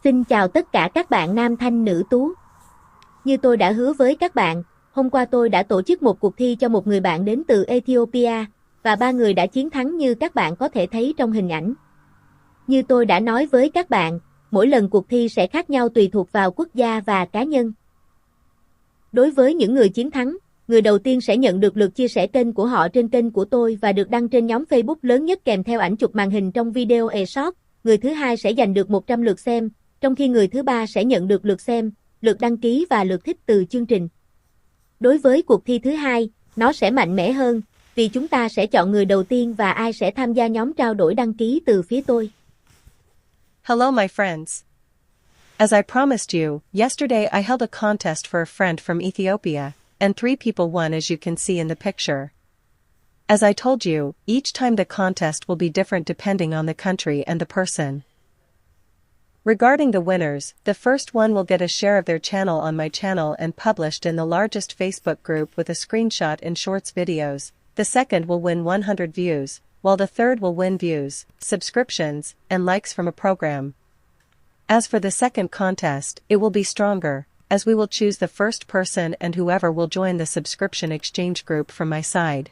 Xin chào tất cả các bạn nam thanh nữ tú. Như tôi đã hứa với các bạn, hôm qua tôi đã tổ chức một cuộc thi cho một người bạn đến từ Ethiopia, và 3 người đã chiến thắng như các bạn có thể thấy trong hình ảnh. Như tôi đã nói với các bạn, mỗi lần cuộc thi sẽ khác nhau tùy thuộc vào quốc gia và cá nhân. Đối với những người chiến thắng, người đầu tiên sẽ nhận được lượt chia sẻ kênh của họ trên kênh của tôi và được đăng trên nhóm Facebook lớn nhất kèm theo ảnh chụp màn hình trong video e-short. Người thứ hai sẽ giành được 100 lượt xem, trong khi người thứ ba sẽ nhận được lượt xem, lượt đăng ký và lượt thích từ chương trình. Đối với cuộc thi thứ hai, nó sẽ mạnh mẽ hơn, vì chúng ta sẽ chọn người đầu tiên và ai sẽ tham gia nhóm trao đổi đăng ký từ phía tôi. Hello my friends. As I promised you, yesterday I held a contest for a friend from Ethiopia, and 3 people won as you can see in the picture. As I told you, each time the contest will be different depending on the country and the person. Regarding the winners, the first one will get a share of their channel on my channel and published in the largest Facebook group with a screenshot in shorts videos. The second will win 100 views, while the third will win views, subscriptions, and likes from a program. As for the second contest, it will be stronger, as we will choose the first person and whoever will join the subscription exchange group from my side.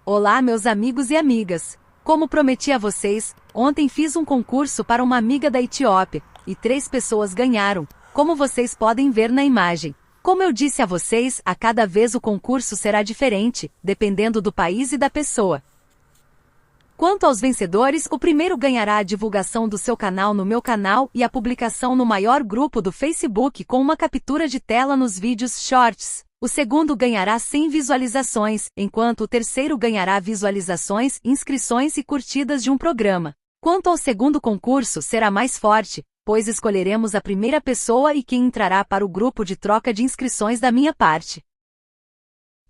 Olá meus amigos e amigas. Como prometi a vocês, ontem fiz um concurso para uma amiga da Etiópia, e 3 pessoas ganharam, como vocês podem ver na imagem. Como eu disse a vocês, a cada vez o concurso será diferente, dependendo do país e da pessoa. Quanto aos vencedores, o primeiro ganhará a divulgação do seu canal no meu canal e a publicação no maior grupo do Facebook com uma captura de tela nos vídeos Shorts. O segundo ganhará 100 visualizações, enquanto o terceiro ganhará visualizações, inscrições e curtidas de um programa. Quanto ao segundo concurso, será mais forte, pois escolheremos a primeira pessoa e quem entrará para o grupo de troca de inscrições da minha parte.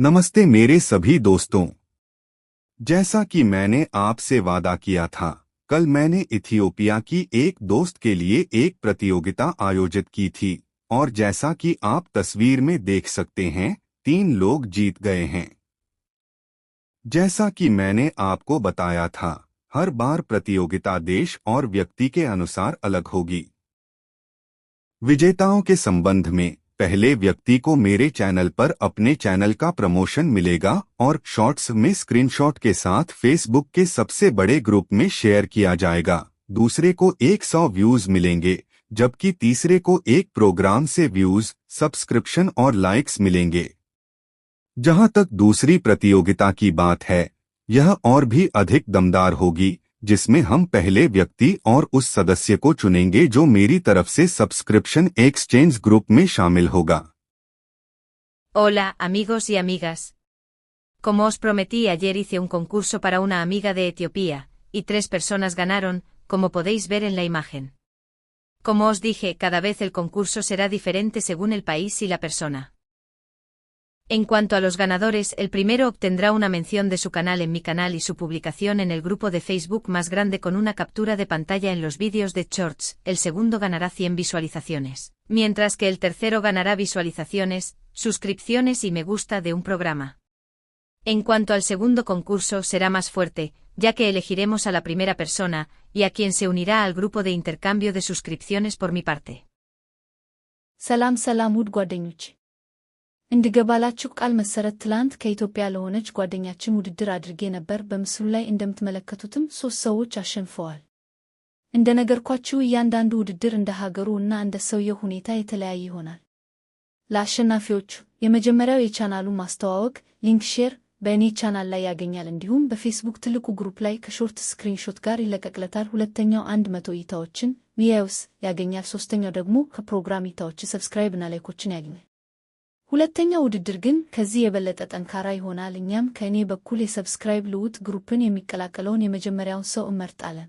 नमस्ते मेरे सभी दोस्तों। जैसा कि मैंने आपसे वादा किया था, कल मैंने इथियोपिया की एक दोस्त के लिए एक प्रतियोगिता आयोजित की थी, और जैसा कि आप तस्वीर में देख सकते हैं, 3 लोग जीत गए हैं। जैसा कि मैंने आपको बताया था, हर बार प्रतियोगिता देश और व्यक्ति के अनुसार अलग होगी। विजेताओं के संबंध में, पहले व्यक्ति को मेरे चैनल पर अपने चैनल का प्रमोशन मिलेगा और शॉर्ट्स में स्क्रीनशॉट के साथ फेसबुक के सबसे बड़े ग्रुप में शेयर किया जाएगा। दूसरे को 100 व्यूज मिलेंगे, जबकि तीसरे को एक प्रोग्राम से व्यूज, सब्सक्रिप्शन और लाइक्स मिलेंगे। जहां तक दूसरी प्रतियोगिता की बात है, यह और भी अधिक दमदार होगी, जिसमें हम पहले व्यक्ति और उस सदस्य को चुनेंगे जो मेरी तरफ से सब्सक्रिप्शन एक्सचेंज ग्रुप में शामिल होगा। Hola amigos y amigas. Como os prometí ayer hice un concurso para una amiga de Etiopía, y 3 personas ganaron, como podéis ver en la imagen. Como os dije, cada vez el concurso será diferente según el país y la persona. En cuanto a los ganadores, el primero obtendrá una mención de su canal en mi canal y su publicación en el grupo de Facebook más grande con una captura de pantalla en los vídeos de Shorts, el segundo ganará 100 visualizaciones, mientras que el tercero ganará visualizaciones, suscripciones y me gusta de un programa. En cuanto al segundo concurso será más fuerte, ya que elegiremos a la primera persona, y a quien se unirá al grupo de intercambio de suscripciones por mi parte. ሰላም ሰላም ውድ ጓደኞች፣ እንድገባላችሁ ቃል መሰረት ትላንት ከኢትዮጵያ ለሆነች ጓደኛችን ውድድር አድርጌ ነበር። በምስሉ ላይ እንደምትመለከቱትም 3 ሰዎች አሸንፈዋል። እንደነገርኳችሁ እያንዳንዱ ውድድር እንደ ሀገሩ እና እንደ ሰውየው ሁኔታ የተለያየ ይሆናል። ለአሸናፊዎቹ የመጀመሪያው የቻናሉ ማስተዋወቅ፣ ሊንክ ሼር በእኔ ቻናል ላይ ያገኛል። እንዲሁም በፌስቡክ ትልቁ ግሩፕ ላይ ከሾርት ስክሪንሾት ጋር ይለቀቅለታል። ሁለተኛው 100 እይታዎችን ቪውስ ያገኛል። ሶስተኛው ደግሞ ከፕሮግራም እይታዎች ሰብስክራይብ እና ላይኮችን ያገኛል። ሁለተኛው ውድድር ግን ከዚህ የበለጠ ጠንካራ ይሆናል። እኛም ከእኔ በኩል የሰብስክራይብ ልውውጥ ግሩፕን የሚቀላቀለውን የመጀመሪያውን ሰው እንመርጣለን።